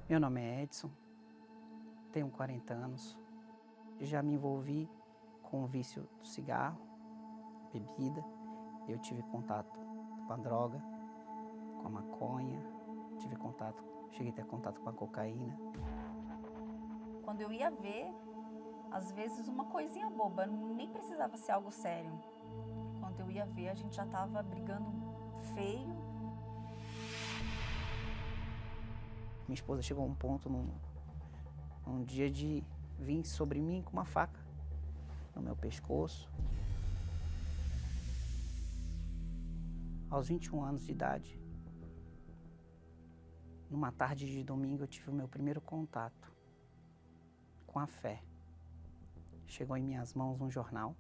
Meu nome é Edson, tenho 40 anos, já me envolvi com o vício do cigarro, bebida, eu tive contato com a droga, com a maconha, cheguei a ter contato com a cocaína. Quando eu ia ver, às vezes uma coisinha boba, nem precisava ser algo sério. Quando eu ia ver, a gente já estava brigando feio. Minha esposa chegou a um ponto num dia de vir sobre mim com uma faca no meu pescoço. Aos 21 anos de idade, numa tarde de domingo, eu tive o meu primeiro contato com a fé. Chegou em minhas mãos um jornal.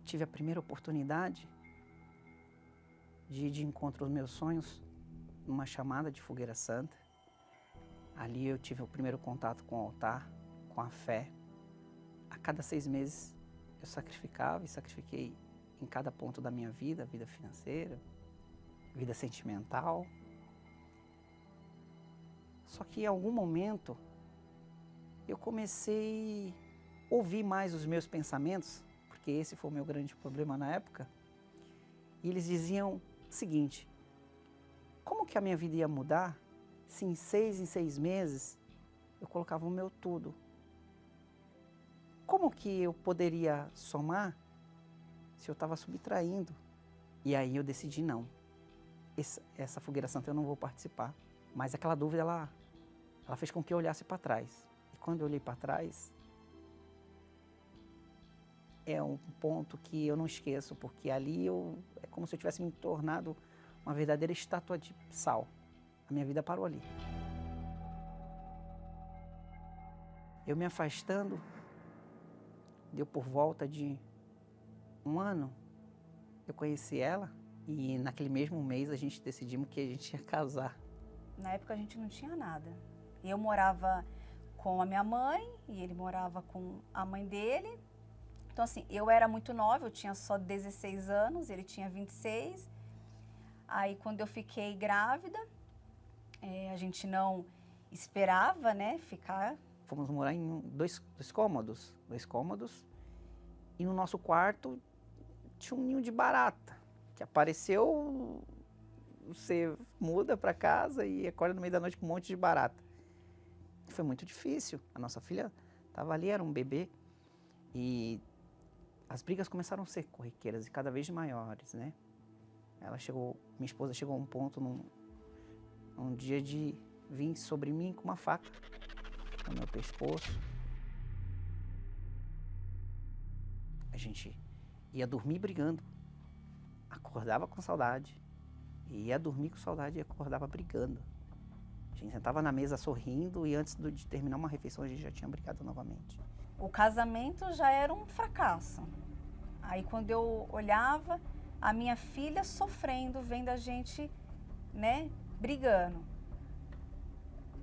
Tive a primeira oportunidade de ir de encontro aos meus sonhos numa chamada de fogueira santa. Ali eu tive o primeiro contato com o altar, com a fé. A cada 6 meses eu sacrificava e sacrifiquei em cada ponto da minha vida, vida financeira, vida sentimental. Só que em algum momento eu comecei a ouvir mais os meus pensamentos, porque esse foi o meu grande problema na época, e eles diziam o seguinte: como que a minha vida ia mudar se em 6 meses eu colocava o meu tudo? Como que eu poderia somar se eu estava subtraindo? E aí eu decidi não, essa fogueira santa eu não vou participar. Mas aquela dúvida, ela fez com que eu olhasse para trás. E quando eu olhei para trás, é um ponto que eu não esqueço, porque ali é como se eu tivesse me tornado uma verdadeira estátua de sal. A minha vida parou ali. Eu me afastando, deu por volta de 1 ano, eu conheci ela e naquele mesmo mês a gente decidimos que a gente ia casar. Na época a gente não tinha nada. Eu morava com a minha mãe e ele morava com a mãe dele. Então assim, eu era muito nova, eu tinha só 16 anos, ele tinha 26. Aí quando eu fiquei grávida, a gente não esperava, né, ficar. Fomos morar em dois cômodos, e no nosso quarto tinha um ninho de barata, que apareceu, você muda para casa e acorda no meio da noite com um monte de barata. Foi muito difícil, a nossa filha estava ali, era um bebê, e as brigas começaram a ser corriqueiras e cada vez maiores, né? Minha esposa chegou a um ponto num dia de vir sobre mim com uma faca no meu pescoço. A gente ia dormir brigando, acordava com saudade, ia dormir com saudade e acordava brigando. A gente sentava na mesa sorrindo e antes de terminar uma refeição a gente já tinha brigado novamente. O casamento já era um fracasso. Aí quando eu olhava, a minha filha sofrendo, vendo a gente, né, brigando.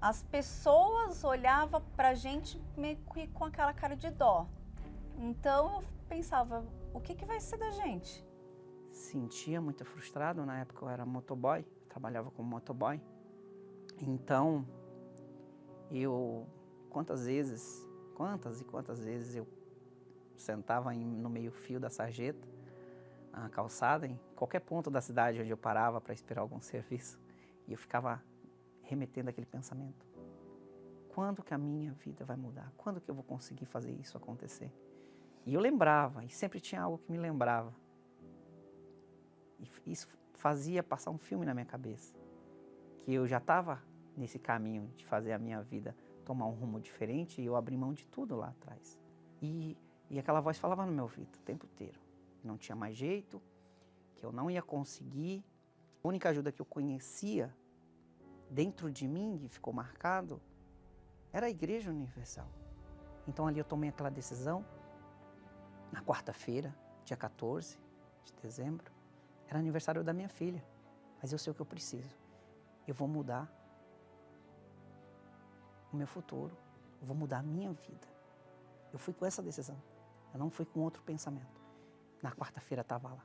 As pessoas olhavam pra gente meio que com aquela cara de dó. Então eu pensava, o que vai ser da gente? Sentia muito frustrado, na época eu era motoboy, trabalhava como motoboy. Então, quantas e quantas vezes eu sentava no meio-fio da sarjeta, na calçada, em qualquer ponto da cidade onde eu parava para esperar algum serviço, e eu ficava remetendo aquele pensamento: quando que a minha vida vai mudar? Quando que eu vou conseguir fazer isso acontecer? E eu lembrava, e sempre tinha algo que me lembrava. E isso fazia passar um filme na minha cabeça, que eu já estava nesse caminho de fazer a minha vida tomar um rumo diferente e eu abri mão de tudo lá atrás. E aquela voz falava no meu ouvido o tempo inteiro. Não tinha mais jeito, que eu não ia conseguir. A única ajuda que eu conhecia dentro de mim, e ficou marcado, era a Igreja Universal. Então ali eu tomei aquela decisão, na quarta-feira, dia 14 de dezembro, era aniversário da minha filha, mas eu sei o que eu preciso. Eu vou mudar o meu futuro, eu vou mudar a minha vida. Eu fui com essa decisão, eu não fui com outro pensamento. Na quarta-feira estava lá.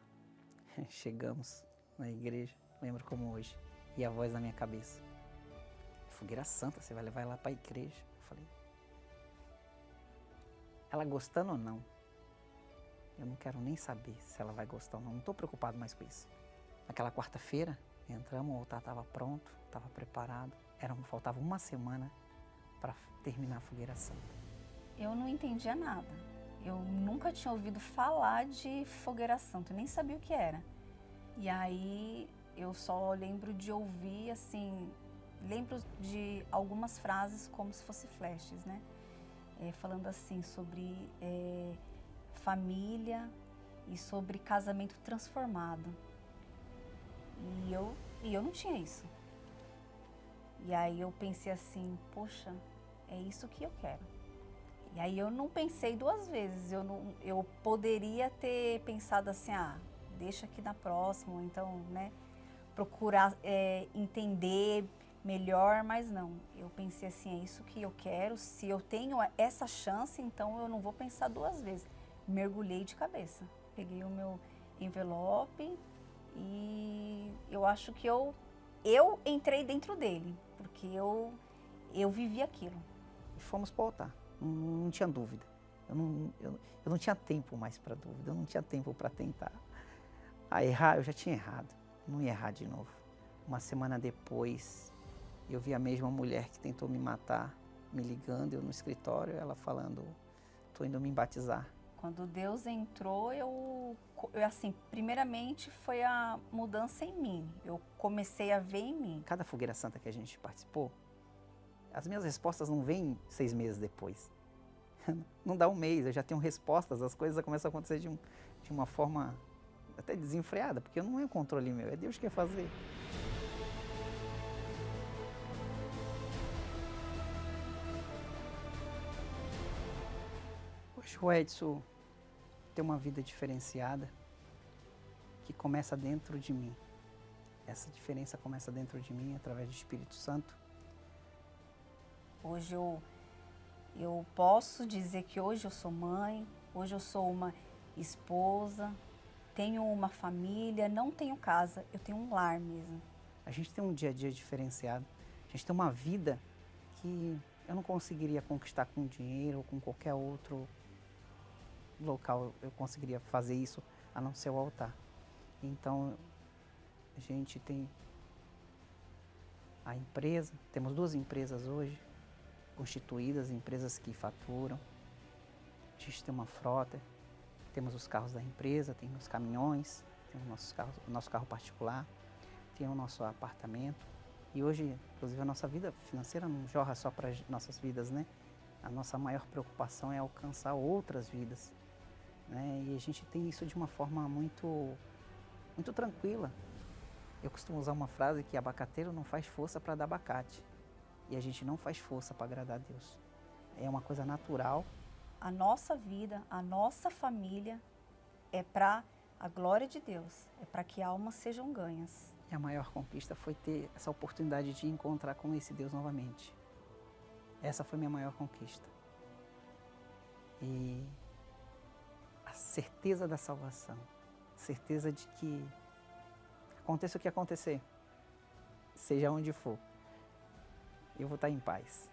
Chegamos na igreja, lembro como hoje, e a voz na minha cabeça: fogueira santa, você vai levar ela para a igreja. Eu falei, ela gostando ou não, eu não quero nem saber se ela vai gostar ou não estou preocupado mais com isso. Naquela quarta-feira, entramos, o altar estava pronto, estava preparado, faltava uma semana para terminar a fogueira santa. Eu não entendia nada. Eu nunca tinha ouvido falar de fogueira santa, eu nem sabia o que era. E aí eu só lembro de ouvir, assim, lembro de algumas frases como se fossem flashes, né? Falando assim sobre família e sobre casamento transformado. E eu não tinha isso. E aí eu pensei assim, poxa, é isso que eu quero. E aí eu não pensei duas vezes, eu poderia ter pensado assim, deixa aqui na próxima, ou então, né, procurar entender melhor, mas não. Eu pensei assim, é isso que eu quero, se eu tenho essa chance, então eu não vou pensar duas vezes. Mergulhei de cabeça, peguei o meu envelope e eu acho que eu entrei dentro dele, porque eu vivi aquilo. E fomos para o altar. Não tinha dúvida. Eu não tinha tempo mais para dúvida, eu não tinha tempo para tentar. Errar, eu já tinha errado, não ia errar de novo. Uma semana depois, eu vi a mesma mulher que tentou me matar, me ligando, eu no escritório, ela falando, estou indo me batizar. Quando Deus entrou, eu assim, primeiramente foi a mudança em mim, eu comecei a ver em mim. Cada fogueira santa que a gente participou, as minhas respostas não vêm 6 meses depois. Não dá um mês, eu já tenho respostas, as coisas começam a acontecer de uma forma até desenfreada, porque não é o controle meu, é Deus que quer fazer. Hoje o Edson tem uma vida diferenciada que começa dentro de mim. Essa diferença começa dentro de mim através do Espírito Santo. Hoje eu posso dizer que hoje eu sou mãe, hoje eu sou uma esposa, tenho uma família, não tenho casa, eu tenho um lar mesmo. A gente tem um dia a dia diferenciado, a gente tem uma vida que eu não conseguiria conquistar com dinheiro ou com qualquer outro local, eu conseguiria fazer isso a não ser o altar. Então, a gente tem a empresa, temos 2 empresas hoje, constituídas, empresas que faturam. A gente tem uma frota, temos os carros da empresa, tem os caminhões, tem o nosso carro particular, tem o nosso apartamento. E hoje, inclusive, a nossa vida financeira não jorra só para as nossas vidas, né? A nossa maior preocupação é alcançar outras vidas, né? E a gente tem isso de uma forma muito tranquila. Eu costumo usar uma frase que abacateiro não faz força para dar abacate. E a gente não faz força para agradar a Deus. É uma coisa natural. A nossa vida, a nossa família é para a glória de Deus, é para que almas sejam ganhas. E a maior conquista foi ter essa oportunidade de encontrar com esse Deus novamente. Essa foi minha maior conquista. E a certeza da salvação, certeza de que aconteça o que acontecer, seja onde for, eu vou estar em paz.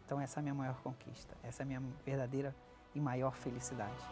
Então essa é a minha maior conquista, essa é a minha verdadeira e maior felicidade.